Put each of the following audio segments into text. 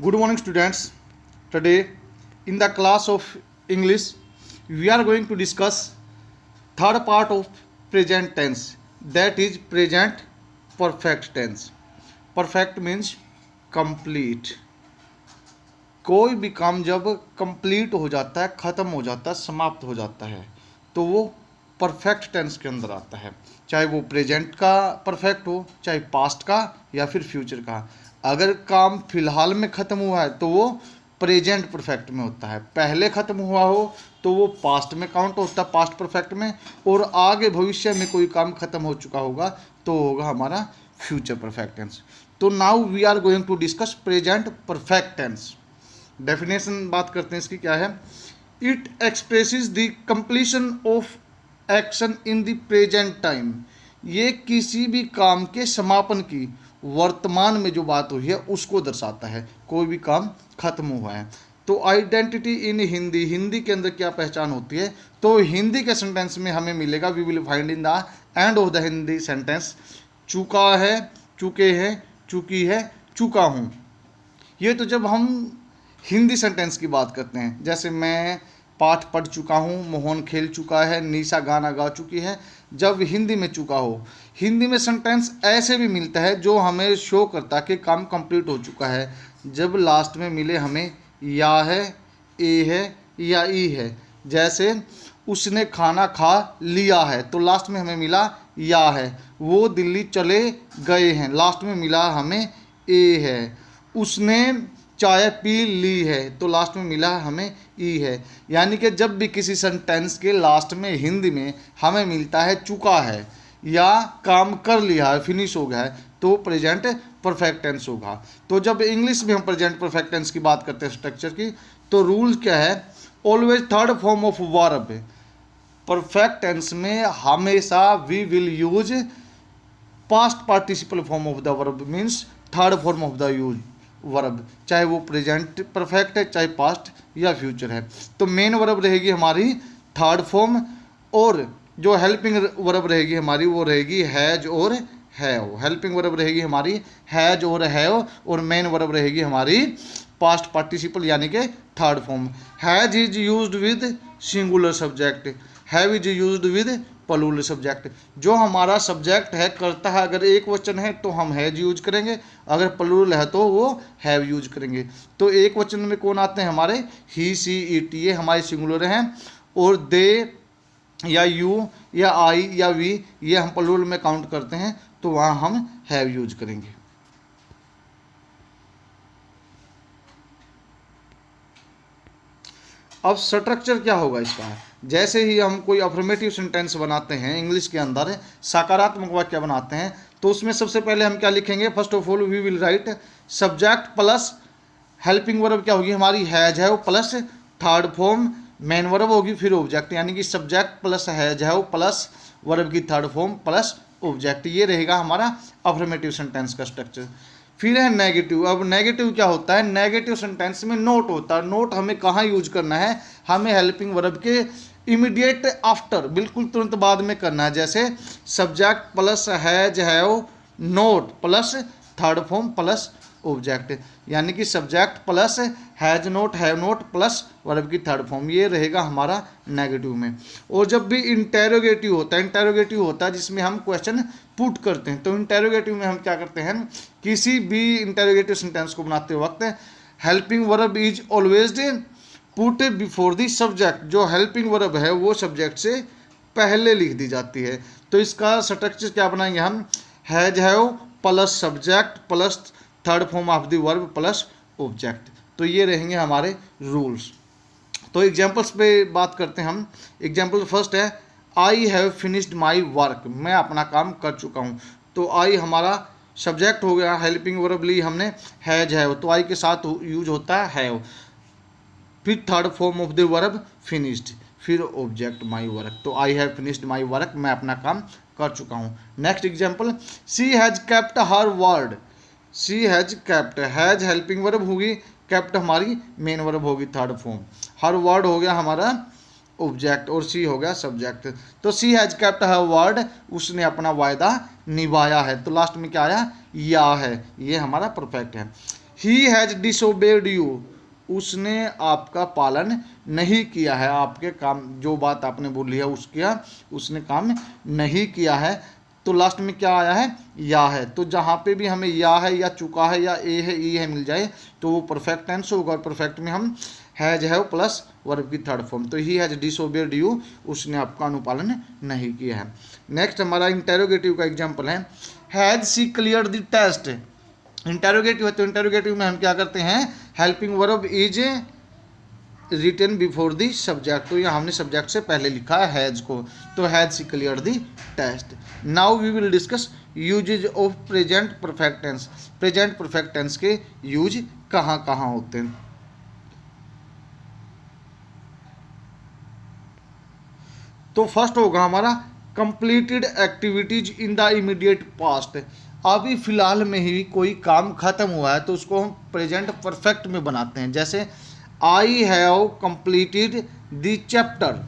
Good morning, students. Today, in the class of English, we are going to discuss third part of present tense. That is present perfect tense. Perfect means complete. कोई भी काम जब complete हो जाता है, ख़त्म हो जाता है, समाप्त हो जाता है, तो वो परफेक्ट टेंस के अंदर आता है। चाहे वो प्रेजेंट का परफेक्ट हो, चाहे पास्ट का या फिर फ्यूचर का। अगर काम फिलहाल में ख़त्म हुआ है तो वो प्रेजेंट परफेक्ट में होता है। पहले ख़त्म हुआ हो तो वो पास्ट में काउंट होता है, पास्ट परफेक्ट में। और आगे भविष्य में कोई काम ख़त्म हो चुका होगा तो होगा हमारा फ्यूचर परफेक्ट टेंस। तो now we are going to discuss present perfect tense. Definition बात करते हैं इसकी क्या है। It expresses the completion of action in the present time. ये किसी भी काम के समापन की वर्तमान में जो बात हुई है उसको दर्शाता है। कोई भी काम खत्म हुआ है। तो आइडेंटिटी इन हिंदी, हिंदी के अंदर क्या पहचान होती है, तो हिंदी के सेंटेंस में हमें मिलेगा, we will find in the end of the Hindi sentence, चुका है, चुके हैं, चुकी है, चुका हूँ। ये तो जब हम हिंदी सेंटेंस की बात करते हैं, जैसे मैं पाठ पढ़ चुका हूँ, मोहन खेल चुका है, निशा गाना गा चुकी है। जब हिंदी में चुका हो, हिंदी में सेंटेंस ऐसे भी मिलता है जो हमें शो करता है कि काम कंप्लीट हो चुका है। जब लास्ट में मिले हमें या है, ए है या ई है। जैसे उसने खाना खा लिया है, तो लास्ट में हमें मिला या है। वो दिल्ली चले गए हैं, लास्ट में मिला हमें ए है। उसने चाय पी ली है, तो लास्ट में मिला हमें ई है। यानी कि जब भी किसी सेंटेंस के लास्ट में हिंदी में हमें मिलता है चुका है या काम कर लिया है, फिनिश हो गया है, तो प्रेजेंट परफेक्ट टेंस होगा। तो जब इंग्लिश में हम प्रेजेंट परफेक्ट टेंस की बात करते हैं स्ट्रक्चर की, तो रूल क्या है, always third form of verb. Perfect tense में हमेशा we will use past participle form of the verb, means third form of the use verb, चाहे वो प्रेजेंट परफेक्ट है, चाहे पास्ट या फ्यूचर है। तो मेन वर्ब रहेगी हमारी थर्ड फॉर्म, और जो हेल्पिंग वर्ब रहेगी हमारी वो रहेगी हैज और हैव। हेल्पिंग वर्ब रहेगी हमारी हैज और हैव, और मेन वर्ब रहेगी हमारी पास्ट पार्टिसिपल यानी कि third form. Has is used with singular subject, have is used with plural subject. जो हमारा सब्जेक्ट है, करता है, अगर एक वचन है तो हम हैज यूज करेंगे, अगर प्लूरल है तो वो हैव यूज करेंगे। तो एक वचन में कौन आते हैं हमारे, ही, सी, इट, ये हमारे सिंगुलर हैं। और दे या यू या आई या वी, ये हम प्लूरल में काउंट करते हैं, तो वहाँ हम हैव यूज करेंगे। अब स्ट्रक्चर क्या होगा इसका, जैसे ही हम कोई अफर्मेटिव सेंटेंस बनाते हैं इंग्लिश के अंदर, सकारात्मक वाक्य बनाते हैं, तो उसमें सबसे पहले हम क्या लिखेंगे, first of all we will write subject plus helping verb क्या होगी हमारी has have plus third form main verb होगी, फिर ऑब्जेक्ट, यानी कि subject plus has have plus verb की थर्ड फॉर्म प्लस ऑब्जेक्ट। ये रहेगा हमारा अफर्मेटिव सेंटेंस का स्ट्रक्चर। फिर है नेगेटिव। अब नेगेटिव क्या होता है, नेगेटिव सेंटेंस में नोट होता है। नोट हमें कहाँ यूज करना है, हमें हेल्पिंग वर्ब के इमीडिएट आफ्टर, बिल्कुल तुरंत बाद में करना है। जैसे subject plus has have note plus third form plus object, यानी कि subject plus has note have note plus verb की थर्ड फॉर्म, ये रहेगा हमारा नेगेटिव में। और जब भी इंटेरोगेटिव होता है, इंटेरोगेटिव होता है जिसमें हम क्वेश्चन पुट करते हैं, तो इंटेरोगेटिव में हम क्या करते हैं, किसी भी इंटेरोगेटिव सेंटेंस को बनाते वक्त helping verb is always put before the subject. जो हेल्पिंग वर्ब है वो सब्जेक्ट से पहले लिख दी जाती है। तो इसका स्ट्रक्चर क्या बनाएंगे हम, has have plus subject plus third form of the verb plus object. तो ये रहेंगे हमारे रूल्स। तो एग्जाम्पल्स पे बात करते हैं हम। एग्जाम्पल फर्स्ट है, आई हैव फिनिश्ड माई वर्क, मैं अपना काम कर चुका हूँ। तो आई हमारा सब्जेक्ट हो गया, हेल्पिंग वर्ब ली हमने हैज हैव, तो आई के साथ यूज होता है हैव, फिर third form of the verb finished, फिर ऑब्जेक्ट माई वर्क। तो I have finished my work, मैं अपना काम कर चुका हूँ। Next example, she has kept her word, she has kept, has helping verb होगी, केप्ट हमारी मेन वर्ब होगी थर्ड फॉर्म, हर वर्ड हो गया हमारा ऑब्जेक्ट और सी हो गया सब्जेक्ट। तो सी हैज केप्ट हर वर्ड, उसने अपना वायदा निभाया है। तो लास्ट में क्या आया, या है, ये हमारा परफेक्ट है। ही हैज डिसोबेड यू, उसने आपका पालन नहीं किया है, आपके काम जो बात आपने बोली है उसका उसने काम नहीं किया है। तो लास्ट में क्या आया है, या है। तो जहाँ पे भी हमें या है या चुका है या ए है ई है मिल जाए तो वो परफेक्ट टेंस होगा। और परफेक्ट में हम हैज है प्लस वर्ब की थर्ड फॉर्म। तो ही हैज डिसोबेड यू, उसने आपका अनुपालन नहीं किया है। नेक्स्ट हमारा इंटेरोगेटिव का एग्जाम्पल है, has she clear the test. Interrogative है तो इंटेरोगेटिव में हम क्या करते हैं, helping verb is written before the subject. तो यहाँ हमने सब्जेक्ट से पहले लिखा है हैज को, तो has she clear the test. Now we will discuss usages of present perfect tense. Present perfect tense के यूज कहाँ कहाँ होते हैं। तो फर्स्ट होगा हमारा completed activities in the immediate past. अभी फिलहाल में ही कोई काम खत्म हुआ है तो उसको हम प्रेजेंट परफेक्ट में बनाते हैं। जैसे I have completed the chapter,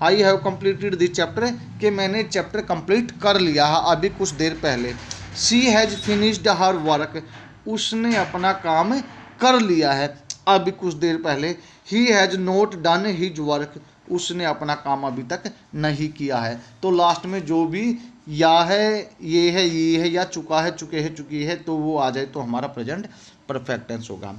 I have completed the chapter, कि मैंने चैप्टर कंप्लीट कर लिया है अभी कुछ देर पहले। She has finished her work, उसने अपना काम कर लिया है अभी कुछ देर पहले। He has not done his work, उसने अपना काम अभी तक नहीं किया है। तो लास्ट में जो भी या है, ये है या चुका है, चुके हैं, चुकी है, तो वो आ जाए तो हमारा प्रेजेंट परफेक्ट टेंस होगा।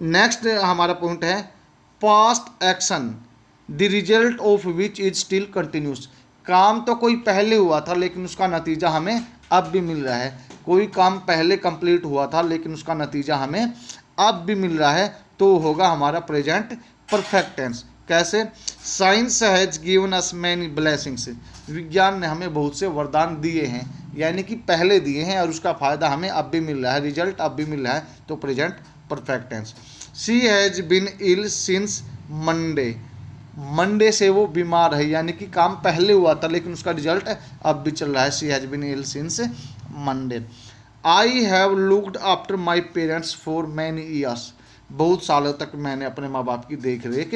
नेक्स्ट हमारा पॉइंट है past action the result of which is still continuous. काम तो कोई पहले हुआ था लेकिन उसका नतीजा हमें अब भी मिल रहा है। कोई काम पहले कंप्लीट हुआ था लेकिन उसका नतीजा हमें अब भी मिल रहा है, तो होगा हमारा प्रेजेंट परफेक्ट टेंस। कैसे, science has given us many blessings, विज्ञान ने हमें बहुत से वरदान दिए हैं, यानी कि पहले दिए हैं और उसका फ़ायदा हमें अब भी मिल रहा है, रिजल्ट अब भी मिल रहा है, तो present perfect tense. She has been ill since Monday, Monday से वो बीमार है, यानी कि काम पहले हुआ था लेकिन उसका रिजल्ट अब भी चल रहा है। She has been ill since Monday. I have looked after my parents for many years, बहुत सालों तक मैंने अपने माँ बाप की देख रेख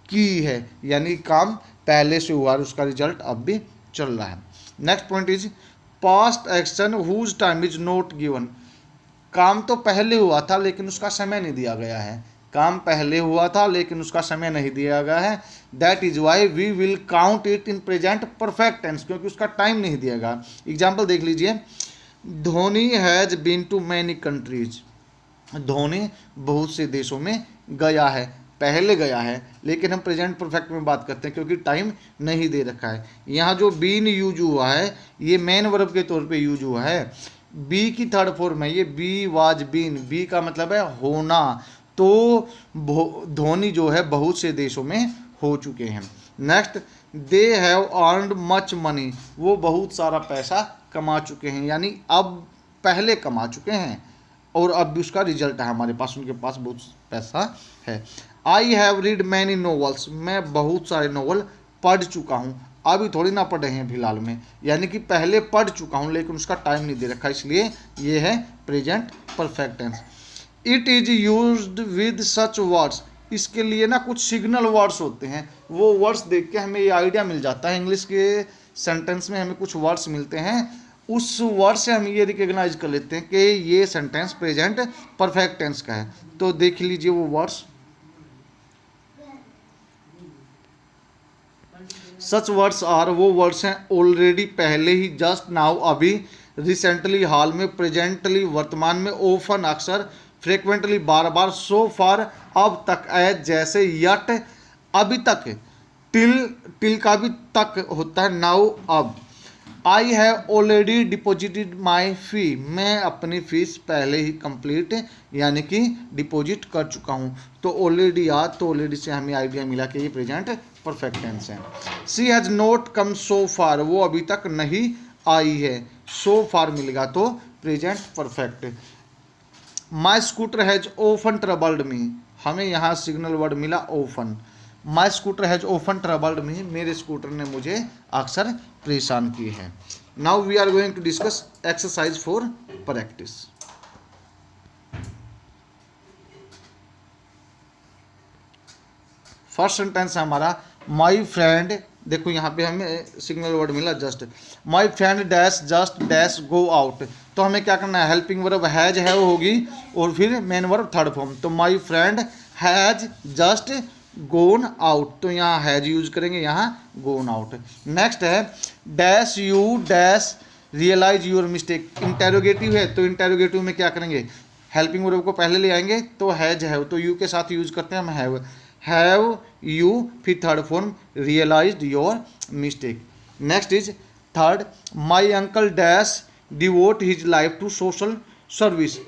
की है, यानी काम पहले से हुआ और उसका रिजल्ट अब भी चल रहा है। Next point is past action whose time is not given, काम तो पहले हुआ था लेकिन उसका समय नहीं दिया गया है, काम पहले हुआ था लेकिन उसका समय नहीं दिया गया है। That is why we will count it in present perfect tense, क्योंकि उसका टाइम नहीं दिया गया। एग्जाम्पल देख लीजिए, Dhoni has been to many countries, Dhoni बहुत से देशों में गया है, पहले गया है, लेकिन हम प्रेजेंट परफेक्ट में बात करते हैं क्योंकि टाइम नहीं दे रखा है। यहाँ जो बीन यूज हुआ है ये मेन वर्ब के तौर पे यूज हुआ है, बी की थर्ड फॉर्म है ये, बी वाज बीन, बी का मतलब है होना, तो धोनी जो है बहुत से देशों में हो चुके हैं। Next, they have earned much money, वो बहुत सारा पैसा कमा चुके हैं, यानी अब पहले कमा चुके हैं और अब भी उसका रिजल्ट है हमारे पास, उनके पास बहुत पैसा है। I have read many novels, मैं बहुत सारे नॉवल पढ़ चुका हूँ, अभी थोड़ी ना पढ़े हैं फिलहाल में, यानी कि पहले पढ़ चुका हूँ लेकिन उसका टाइम नहीं दे रखा, इसलिए ये है present perfect tense. It is used with such words, इसके लिए ना कुछ सिग्नल वर्ड्स होते हैं, वो वर्ड्स देख के हमें ये आइडिया मिल जाता है, इंग्लिश के सेंटेंस में हमें कुछ वर्ड्स मिलते हैं, उस वर्ड से हम ये रिकग्नाइज कर लेते हैं कि ये सेंटेंस प्रेजेंट परफेक्ट टेंस का है। तो देख लीजिए वो वर्ड्स, सच वर्ड्स आर, वो वर्ड्स हैं ऑलरेडी पहले ही, जस्ट नाउ अभी, रिसेंटली हाल में, प्रेजेंटली वर्तमान में, ओफन अक्सर, फ्रिक्वेंटली बार बार, सो फार अब तक, एज जैसे, यट अभी तक, टिल का भी तक होता है, नाउ अब। आई हैव ऑलरेडी डिपॉजिटेड माई फी, मैं अपनी फीस पहले ही कंप्लीट यानी कि डिपॉजिट कर चुका हूँ। तो ऑलरेडी आ, तो ऑलरेडी से हमें आइडिया मिला कि ये प्रेजेंट परफेक्ट टेंस है। सी हैज़ नॉट कम सो फार, वो अभी तक नहीं आई है, सो फार मिलेगा तो present perfect. My scooter has often troubled me, हमें यहाँ सिग्नल वर्ड मिला often, my scooter has often troubled me, मेरे स्कूटर ने मुझे अक्सर परेशान की है। Now we are going to discuss exercise for practice. First sentence है हमारा, माई फ्रेंड, देखो यहाँ पे हमें सिग्नल वर्ड मिला just, my friend dash just dash go out, तो हमें क्या करना है, हेल्पिंग वर्ब हैज है वो होगी और फिर मेन वर्ब थर्ड फॉर्म। तो my friend has just gone out, तो यहाँ हैज यूज करेंगे, यहाँ गोन आउट। नेक्स्ट है dash you dash realise your mistake, interrogative है तो इंटेरोगेटिव में क्या करेंगे, हेल्पिंग वर्ब को पहले ले आएंगे तो हैज है तो यू के साथ यूज करते हैं हम हैव यू, फिर third form realised your mistake. Next is third my uncle dash devote his life to social service,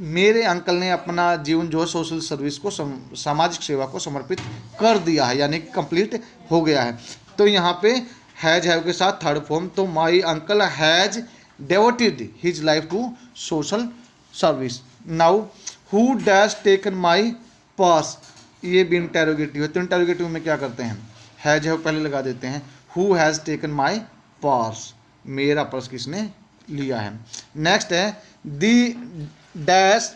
मेरे अंकल ने अपना जीवन जो है सोशल सर्विस को सामाजिक सेवा को समर्पित कर दिया है, यानी कंप्लीट हो गया है। तो यहाँ पे हैज हैव के साथ थर्ड फॉर्म, तो my uncle has devoted his life to social service. Now who dash taken my purse, ये भी इंटेरोगेटिव है तो इंटेरोगेटिव में क्या करते हैं, हैज हैव पहले लगा देते हैं, who has taken my purse, मेरा पर्स किसने लिया है। नेक्स्ट है the dash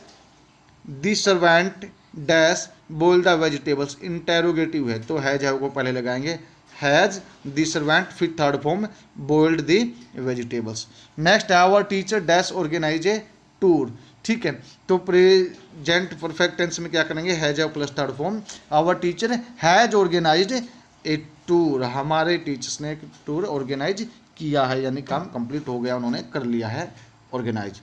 the servant dash boil the vegetables, interrogative है तो हैज हैव को पहले लगाएंगे, हैज दी सर्वेंट फिर third form boiled the vegetables. Next है our teacher dash organise a tour, ठीक है तो प्रेजेंट परफेक्ट टेंस में क्या करेंगे, has have plus third form, our teacher has organised a tour, हमारे टीचर्स ने एक टूर ऑर्गेनाइज किया है, यानी काम कंप्लीट हो गया, उन्होंने कर लिया है organise.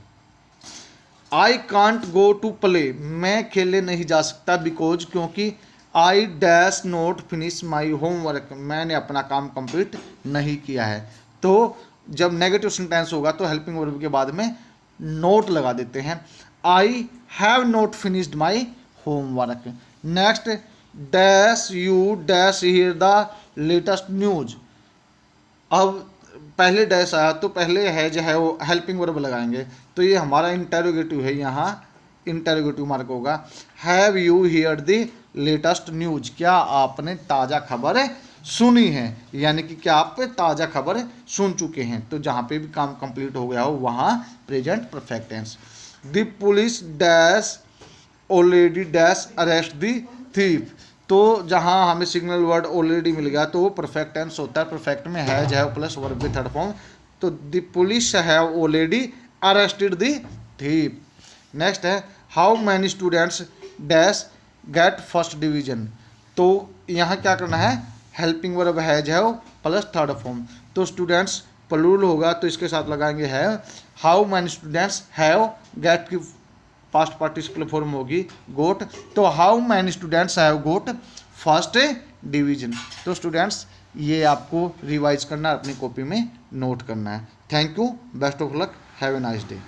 I can't go to play, मैं खेलने नहीं जा सकता बिकॉज क्योंकि I dash not finish my homework, मैंने अपना काम कंप्लीट नहीं किया है। तो जब नेगेटिव सेंटेंस होगा तो हेल्पिंग वर्ब के बाद में नोट लगा देते हैं, I have note finished my homework. Next dash you dash here the latest news, अब पहले डैश आया तो पहले हैज है वो हेल्पिंग वर्ब लगाएंगे, तो ये हमारा इंटेरोगेटिव है, यहाँ इंटेरोगेटिव मार्क होगा, have you here the latest news, क्या आपने ताज़ा खबर सुनी है, यानी कि क्या आप ताज़ा खबर सुन चुके हैं। तो जहाँ पे भी काम कंप्लीट हो गया हो वहाँ present perfect tense. The police dash already dash arrest the thief, तो जहाँ हमें सिग्नल वर्ड ऑलरेडी मिल गया तो वो परफेक्ट टेंस होता है, परफेक्ट में has have plus verb with third form, तो the police have already arrested the thief. Next है how many students dash get first division, तो यहाँ क्या करना है, helping verb has have plus third form, तो स्टूडेंट्स प्लूरल होगा तो इसके साथ लगाएंगे have, how many students have get की पास्ट पार्टिसिपल फॉर्म होगी गोट, तो how many students have got first division. तो स्टूडेंट्स ये आपको रिवाइज करना है, अपनी कॉपी में नोट करना है। Thank you, best of luck, have a nice day.